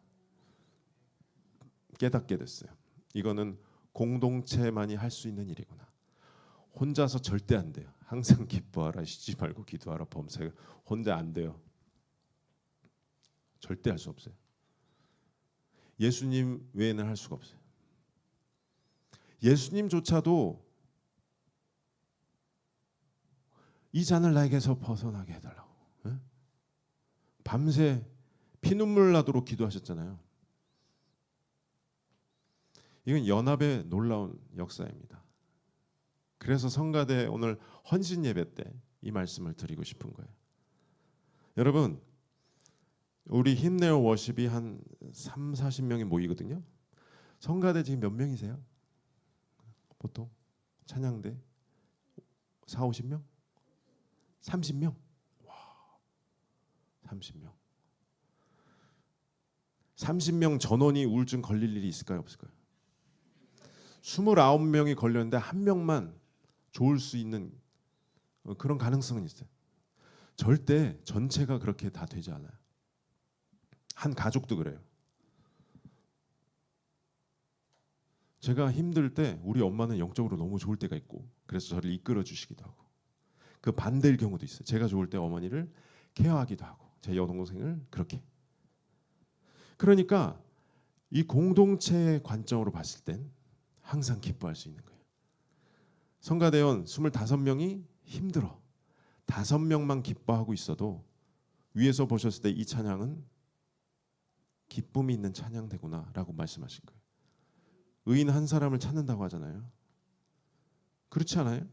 깨닫게 됐어요. 이거는 공동체만이 할 수 있는 일이구나. 혼자서 절대 안 돼요. 항상 기뻐하라, 쉬지 말고 기도하라, 범사에. 혼자 안 돼요. 절대 할 수 없어요. 예수님 외에는 할 수가 없어요. 예수님조차도 이 잔을 나에게서 벗어나게 해달라고 밤새 피눈물 나도록 기도하셨잖아요. 이건 연합의 놀라운 역사입니다. 그래서 성가대 오늘 헌신 예배 때 이 말씀을 드리고 싶은 거예요. 여러분, 우리 힘내어 워십이 한 3, 40명이 모이거든요. 성가대 지금 몇 명이세요? 보통 찬양대 4, 50명? 30명? 와, 30명. 30명 전원이 우울증 걸릴 일이 있을까요? 없을까요? 29명이 걸렸는데 한 명만 좋을 수 있는 그런 가능성은 있어요. 절대 전체가 그렇게 다 되지 않아요. 한 가족도 그래요. 제가 힘들 때 우리 엄마는 영적으로 너무 좋을 때가 있고 그래서 저를 이끌어 주시기도 하고 그 반대일 경우도 있어요. 제가 좋을 때 어머니를 케어하기도 하고 제 여동생을 그렇게. 그러니까 이 공동체의 관점으로 봤을 땐 항상 기뻐할 수 있는 거예요. 성가대원 25명이 힘들어. 5명만 기뻐하고 있어도 위에서 보셨을 때 이 찬양은 기쁨이 있는 찬양대구나라고 말씀하신 거예요. 의인 한 사람을 찾는다고 하잖아요. 그렇지 않아요?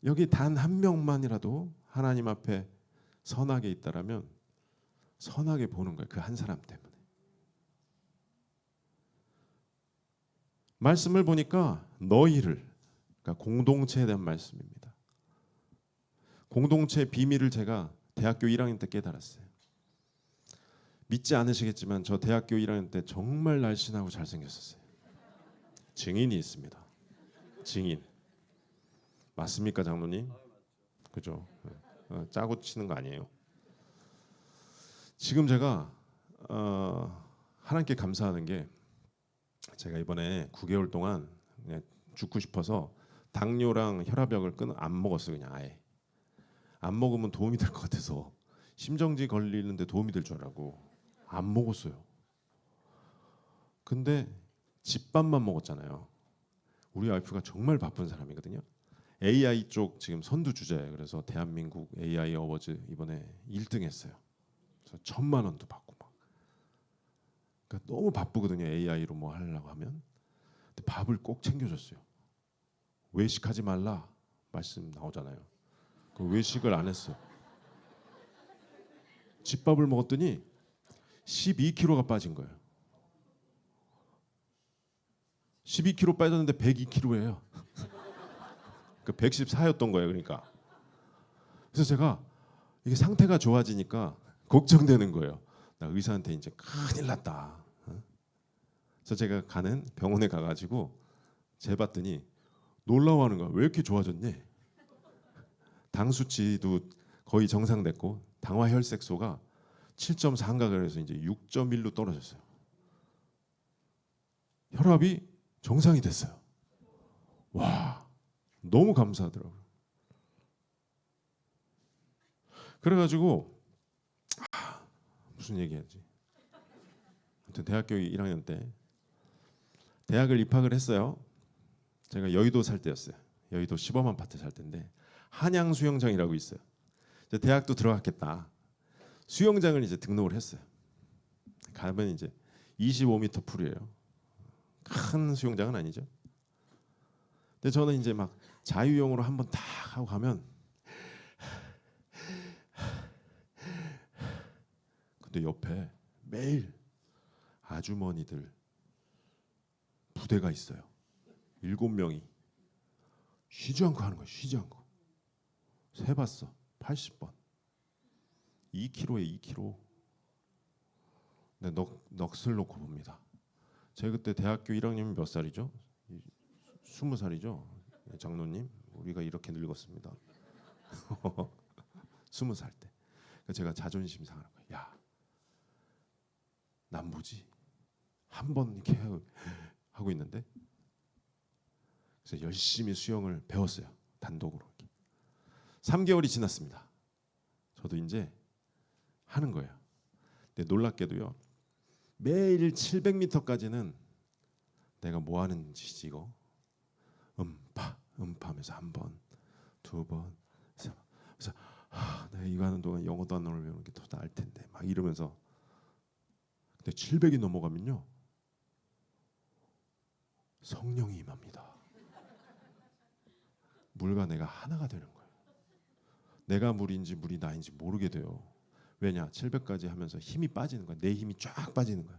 여기 단 한 명만이라도 하나님 앞에 선하게 있다라면 선하게 보는 거예요. 그 한 사람 때문에. 말씀을 보니까 너희를, 그러니까 공동체에 대한 말씀입니다. 공동체의 비밀을 제가 대학교 1학년 때 깨달았어요. 믿지 않으시겠지만 저 대학교 1학년 때 정말 날씬하고 잘생겼었어요. 증인이 있습니다. 증인. 맞습니까, 장로님? 그죠? 짜고 치는 거 아니에요. 지금 제가 하나님께 감사하는 게 제가 이번에 9개월 동안 그냥 죽고 싶어서 당뇨랑 혈압약을 안 먹었어요. 그냥 아예. 안 먹으면 도움이 될 것 같아서 심정지 걸리는데 도움이 될 줄 알고 안 먹었어요. 근데 집밥만 먹었잖아요. 우리 와이프가 정말 바쁜 사람이거든요. AI 쪽 지금 선두 주자예요. 그래서 대한민국 AI 어워즈 이번에 1등 했어요. 그래서 1,000만 원도 받고 막. 그러니까 너무 바쁘거든요. AI로 뭐 하려고 하면. 근데 밥을 꼭 챙겨줬어요. 외식하지 말라 말씀 나오잖아요. 그 외식을 안 했어요. 집밥을 먹었더니 12kg가 빠진 거예요. 12kg 빠졌는데 102kg예요. 그 114였던 거예요. 그러니까. 그래서 제가 이게 상태가 좋아지니까 걱정되는 거예요. 나 의사한테 이제 큰일 났다. 그래서 제가 가는 병원에 가가지고 재봤더니 놀라워하는 거야. 왜 이렇게 좋아졌니? 당 수치도 거의 정상됐고 당화혈색소가 7.4인가 그래서 이제 6.1로 떨어졌어요. 혈압이 정상이 됐어요. 와, 너무 감사하더라고요. 그래가지고 무슨 얘기하지? 아무튼 대학교 1학년 때 대학을 입학을 했어요. 제가 여의도 살 때였어요. 여의도 시범 아파트 살 때인데 한양 수영장이라고 있어요. 이제 대학도 들어갔겠다. 수영장을 이제 등록을 했어요. 가면 이제 25m 풀이에요. 큰 수영장은 아니죠. 근데 저는 이제 막 자유형으로 한번 딱 하고 가면, 근데 옆에 매일 아주머니들 부대가 있어요. 7명이 쉬지 않고 하는 거예요. 쉬지 않고. 세봤어. 80번. 2kg에 2kg. 네, 넋을 놓고 봅니다. 제가 그때 대학교 1학년이면 몇 살이죠? 20살이죠. 장로님, 우리가 이렇게 늙었습니다. 20살 때. 제가 자존심 상하는 거예요. 야, 난 뭐지? 한 번 이렇게 하고 있는데, 그래서 열심히 수영을 배웠어요. 단독으로. 3개월이 지났습니다. 저도 이제 하는 거예요. 근데 놀랍게도요. 매일 700m까지는 내가 뭐 하는 짓이지 이거? 음파하면서 한 번, 두 번, 그래서 내가 이거 하는 동안 영어 단어를 외우는 게 더 나을 텐데 막 이러면서. 근데 700이 넘어가면요 성령이 임합니다. 물과 내가 하나가 되는 거예요. 내가 물인지 물이 나인지 모르게 돼요. 왜냐? 700까지 하면서 힘이 빠지는 거야. 내 힘이 쫙 빠지는 거야.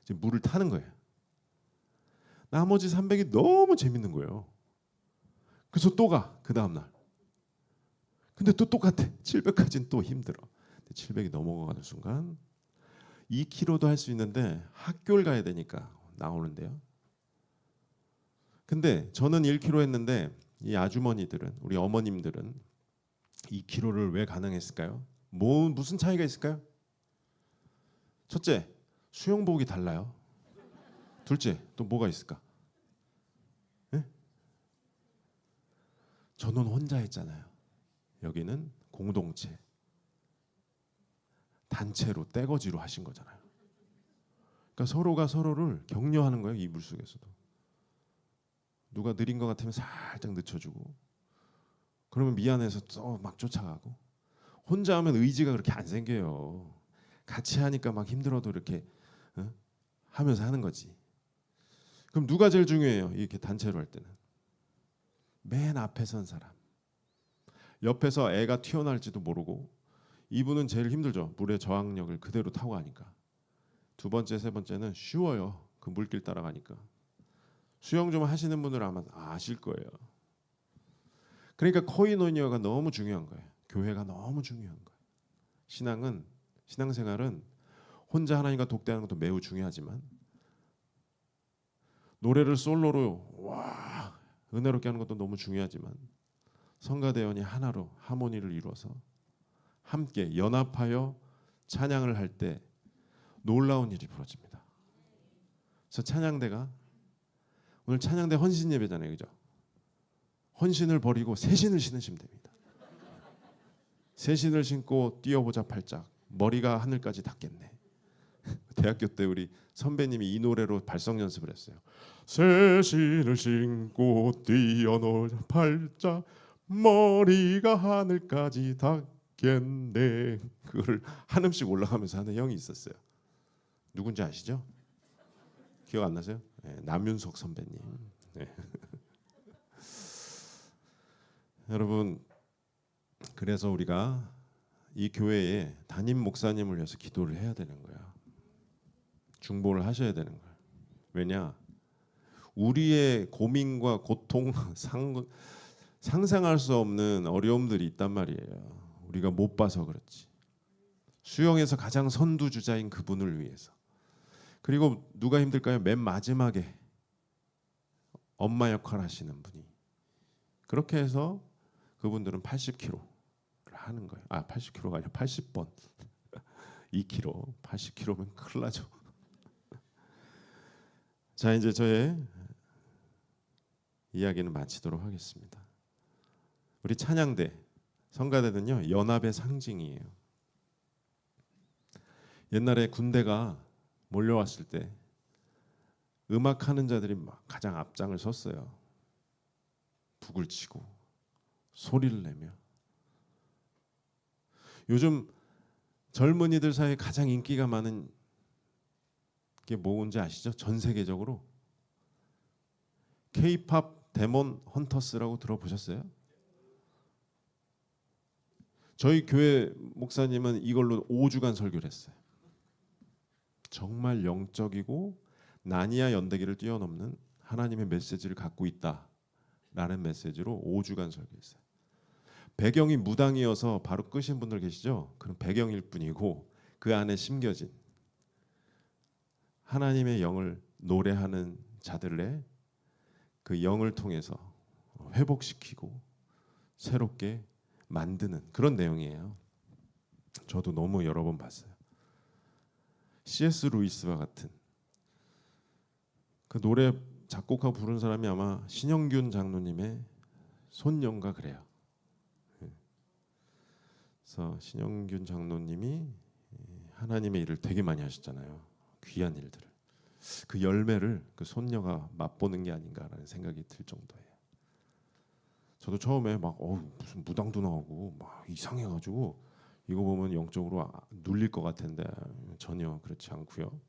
지금 물을 타는 거예요. 나머지 300이 너무 재밌는 거예요. 그래서 또 가. 그 다음 날. 근데 또 똑같아. 700까지는 또 힘들어. 700이 넘어가는 순간 2km도 할 수 있는데 학교를 가야 되니까 나오는데요. 근데 저는 1km 했는데 이 아주머니들은, 우리 어머님들은 2km를 왜 가능했을까요? 무슨 차이가 있을까요? 첫째, 수영복이 달라요. 둘째, 또 뭐가 있을까? 네? 저는 혼자 했잖아요. 여기는 공동체, 단체로 떼거지로 하신 거잖아요. 그러니까 서로가 서로를 격려하는 거예요. 이 물속에서도. 누가 느린 것 같으면 살짝 늦춰주고, 그러면 미안해서 또 막 쫓아가고. 혼자 하면 의지가 그렇게 안 생겨요. 같이 하니까 막 힘들어도 이렇게 하면서 하는 거지. 그럼 누가 제일 중요해요? 이렇게 단체로 할 때는 맨 앞에 선 사람. 옆에서 애가 튀어나올지도 모르고. 이분은 제일 힘들죠. 물의 저항력을 그대로 타고 가니까. 두 번째, 세 번째는 쉬워요. 그 물길 따라가니까. 수영 좀 하시는 분들 아마 아실 거예요. 그러니까 코이노니아가 너무 중요한 거예요. 교회가 너무 중요한 거예요. 신앙생활은 혼자 하나님과 독대하는 것도 매우 중요하지만, 노래를 솔로로 와 은혜롭게 하는 것도 너무 중요하지만, 성가대원이 하나로 하모니를 이루어서 함께 연합하여 찬양을 할 때 놀라운 일이 벌어집니다. 그래서 찬양대가, 오늘 찬양대 헌신 예배잖아요, 그죠? 헌신을 버리고 새신을 신으시면 됩니다. 새신을 신고 뛰어보자 팔짝. 머리가 하늘까지 닿겠네. 대학교 때 우리 선배님이 이 노래로 발성 연습을 했어요. 새신을 신고 뛰어놀자 팔짝, 머리가 하늘까지 닿겠네. 그거를 한 음씩 올라가면서 하는 형이 있었어요. 누군지 아시죠? 기억 안 나세요? 네, 남윤석 선배님. 네. 여러분, 그래서 우리가 이 교회에 담임 목사님을 위해서 기도를 해야 되는 거야. 중보를 하셔야 되는 거야. 왜냐? 우리의 고민과 고통, 상상할 수 없는 어려움들이 있단 말이에요. 우리가 못 봐서 그렇지. 수영에서 가장 선두주자인 그분을 위해서. 그리고 누가 힘들까요? 맨 마지막에 엄마 역할 하시는 분이. 그렇게 해서 그분들은 80km를 하는 거예요. 80km가 아니라 80번. 2kg, 80kg면 큰일 나죠. 자, 이제 저의 이야기는 마치도록 하겠습니다. 우리 찬양대, 성가대는요 연합의 상징이에요. 옛날에 군대가 몰려왔을 때 음악하는 자들이 막 가장 앞장을 섰어요. 북을 치고 소리를 내며. 요즘 젊은이들 사이에 가장 인기가 많은 게 뭔지 아시죠? 전 세계적으로 K-팝 데몬 헌터스라고 들어보셨어요? 저희 교회 목사님은 이걸로 5주간 설교를 했어요. 정말 영적이고 나니아 연대기를 뛰어넘는 하나님의 메시지를 갖고 있다라는 메시지로 5주간 설교했어요. 배경이 무당이어서 바로 끄신 분들 계시죠? 그런 배경일 뿐이고 그 안에 심겨진 하나님의 영을 노래하는 자들의 그 영을 통해서 회복시키고 새롭게 만드는 그런 내용이에요. 저도 너무 여러 번 봤어요. C.S. 루이스와 같은 그 노래 작곡하고 부른 사람이 아마 신영균 장로님의 손녀인가 그래요. 그래서 신영균 장로님이 하나님의 일을 되게 많이 하셨잖아요. 귀한 일들을. 그 열매를 그 손녀가 맛보는 게 아닌가라는 생각이 들 정도예요. 저도 처음에 막 무슨 무당도 나오고 막 이상해가지고 이거 보면 영적으로 눌릴 것 같은데 전혀 그렇지 않고요.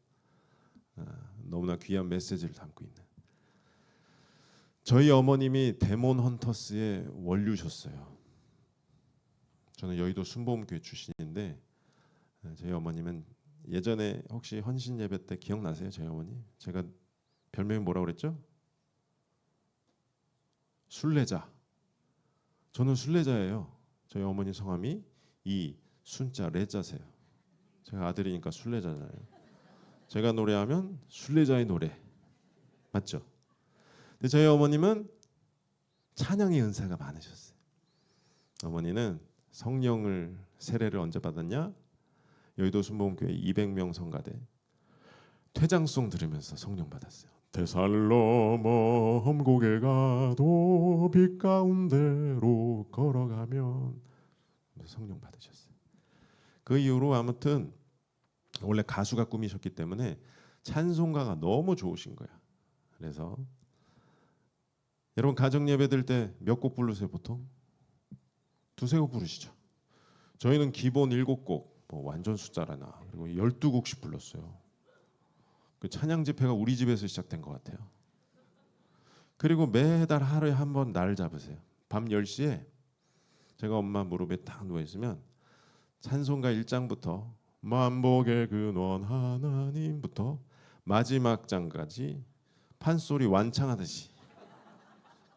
너무나 귀한 메시지를 담고 있는. 저희 어머님이 데몬 헌터스의 원류셨어요. 저는 여의도 순복음교회 출신인데 저희 어머님은 예전에 혹시 헌신 예배 때 기억나세요? 저희 어머니? 제가 별명이 뭐라고 그랬죠? 순례자. 저는 순례자예요. 저희 어머니 성함이 이 순자 레자세요. 제가 아들이니까 순례자잖아요. 제가 노래하면 순례자의 노래 맞죠? 근데 저희 어머님은 찬양의 은사가 많으셨어요. 어머니는 성령을 세례를 언제 받았냐? 여의도 순복음교회 200명 성가대 퇴장송 들으면서 성령 받았어요. 대살 넘어 험곡에 가도 빛 가운데로 걸어가면 성령 받으셨어요. 그 이후로 아무튼 원래 가수가 꿈이셨기 때문에 찬송가가 너무 좋으신 거야. 그래서 여러분 가정 예배 들 때 몇 곡 부르세요 보통? 두세 곡 부르시죠. 저희는 기본 7곡 뭐 완전 숫자라나 그리고 12곡씩 불렀어요. 그 찬양 집회가 우리 집에서 시작된 것 같아요. 그리고 매달 하루에 한 번 날 잡으세요. 밤 10시에 제가 엄마 무릎에 딱 누워있으면 찬송가 1장부터 만복의 근원 하나님부터 마지막 장까지 판소리 완창하듯이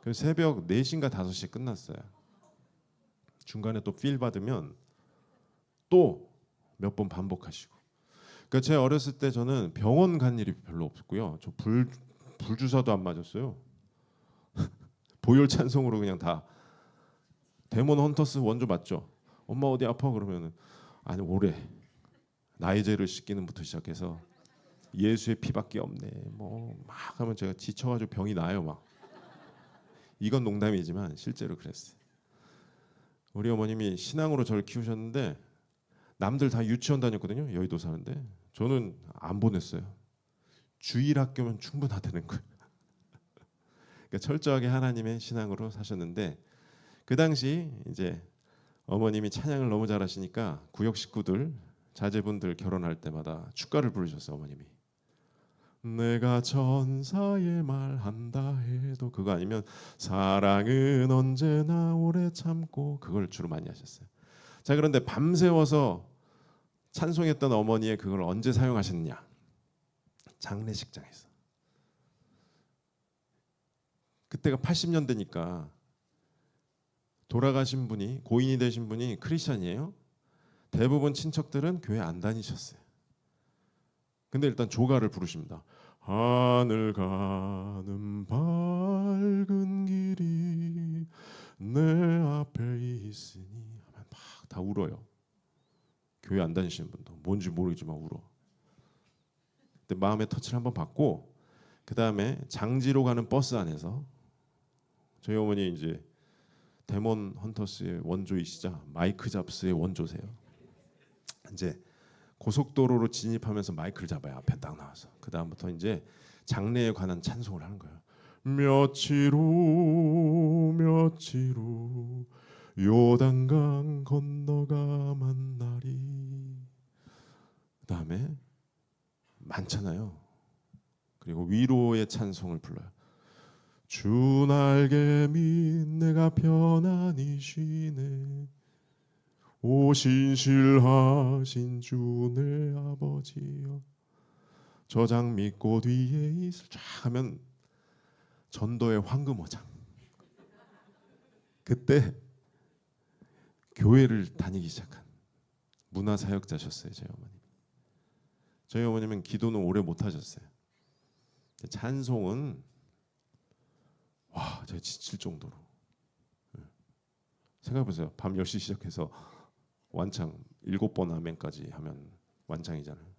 그 새벽 4시인가 5시에 끝났어요. 중간에 또 필 받으면 또 몇 번 반복하시고. 그러니까 제 어렸을 때 저는 병원 간 일이 별로 없었고요. 저 불주사도 안 맞았어요. 보혈 찬송으로 그냥 다. 데몬 헌터스 원조 맞죠? 엄마 어디 아파 그러면은 아니 오래 나의 죄를 씻기는부터 시작해서 예수의 피밖에 없네. 뭐 막 하면 제가 지쳐가지고 병이 나요 막. 이건 농담이지만 실제로 그랬어요. 우리 어머님이 신앙으로 저를 키우셨는데 남들 다 유치원 다녔거든요. 여의도 사는데 저는 안 보냈어요. 주일 학교면 충분하다는 거예요. 그러니까 철저하게 하나님의 신앙으로 사셨는데 그 당시 이제 어머님이 찬양을 너무 잘하시니까 구역 식구들 자제분들 결혼할 때마다 축가를 부르셨어요. 어머님이 내가 천사의 말한다 해도 그거 아니면 사랑은 언제나 오래 참고 그걸 주로 많이 하셨어요. 자 그런데 밤새워서 찬송했던 어머니의 그걸 언제 사용하셨느냐? 장례식장에서. 그때가 80년대니까 돌아가신 분이 고인이 되신 분이 크리스찬이에요. 대부분 친척들은 교회 안 다니셨어요. 근데 일단 조가를 부르십니다. 하늘 가는 밝은 길이 내 앞에 있으니 막 다 울어요. 교회 안 다니시는 분도 뭔지 모르겠지만 울어. 근데 마음의 터치를 한번 받고 그 다음에 장지로 가는 버스 안에서 저희 어머니 이제 데몬 헌터스의 원조이시자 마이크 잡스의 원조세요. 이제 고속도로로 진입하면서 마이크를 잡아요. 앞에 딱 나와서 그 다음부터 이제 장래에 관한 찬송을 하는 거예요. 며칠 후 요단강 건너가 만나리. 그 다음에 많잖아요. 그리고 위로의 찬송을 불러요. 주 날개밑 내가 편안히 쉬네. 오 신실하신 주 내 아버지여. 저장 밑꽃 위에 있을 쫙 하면 전도의 황금어장. 그때 교회를 다니기 시작한 문화사역자셨어요. 저희 어머니. 저희 어머님은 기도는 오래 못하셨어요. 찬송은 와 제가 지칠 정도로. 생각해보세요. 밤 10시 시작해서 완창 7번 아멘까지 하면 완창이잖아요.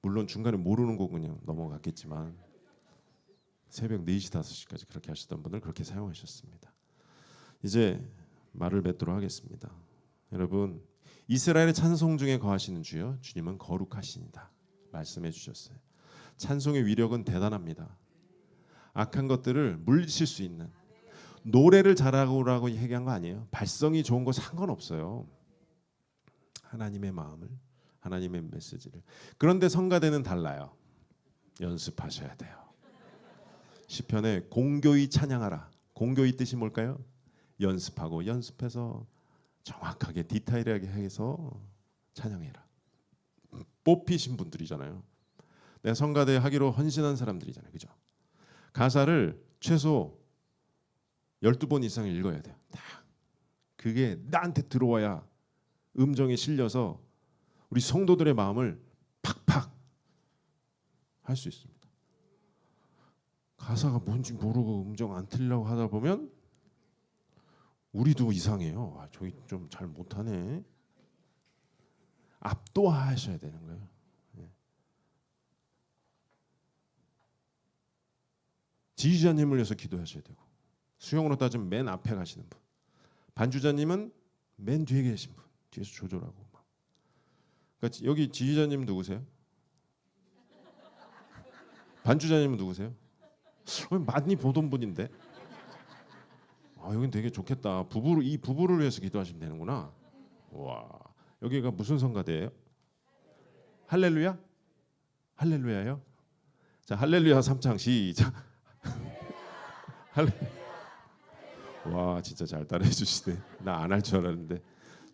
물론 중간에 모르는 곡 그냥 넘어갔겠지만 새벽 4시 5시까지 그렇게 하셨던 분을 그렇게 사용하셨습니다. 이제 말을 맺도록 하겠습니다. 여러분 이스라엘의 찬송 중에 거하시는 주여 주님은 거룩하시니다 말씀해 주셨어요. 찬송의 위력은 대단합니다. 악한 것들을 물리칠 수 있는 노래를 잘하고라고 얘기한 거 아니에요. 발성이 좋은 거 상관없어요. 하나님의 마음을 하나님의 메시지를. 그런데 성가대는 달라요. 연습하셔야 돼요. 시편에 공교히 찬양하라. 공교히 뜻이 뭘까요? 연습하고 연습해서 정확하게 디테일하게 해서 찬양해라. 뽑히신 분들이잖아요. 내가 성가대 하기로 헌신한 사람들이잖아요. 그죠? 가사를 최소 12번 이상 읽어야 돼요. 딱. 그게 나한테 들어와야 음정에 실려서 우리 성도들의 마음을 팍팍 할 수 있습니다. 가사가 뭔지 모르고 음정 안 틀리려고 하다 보면 우리도 이상해요. 아, 저기 좀 잘 못하네. 압도하셔야 되는 거예요. 지휘자님을 위해서 기도하셔야 되고 수영으로 따지면 맨 앞에 가시는 분, 반주자님은 맨 뒤에 계신 분, 뒤에서 조절하고 막. 그러니까 여기 지휘자님 누구세요? 반주자님은 누구세요? 많이 보던 분인데. 아 여긴 되게 좋겠다. 이 부부를 위해서 기도하시면 되는구나. 와 여기가 무슨 성가대예요? 할렐루야? 할렐루야요? 자 할렐루야 3창 시작. 와 진짜 잘 따라해 주시네. 나 안 할 줄 알았는데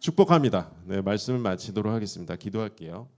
축복합니다. 네 말씀을 마치도록 하겠습니다. 기도할게요.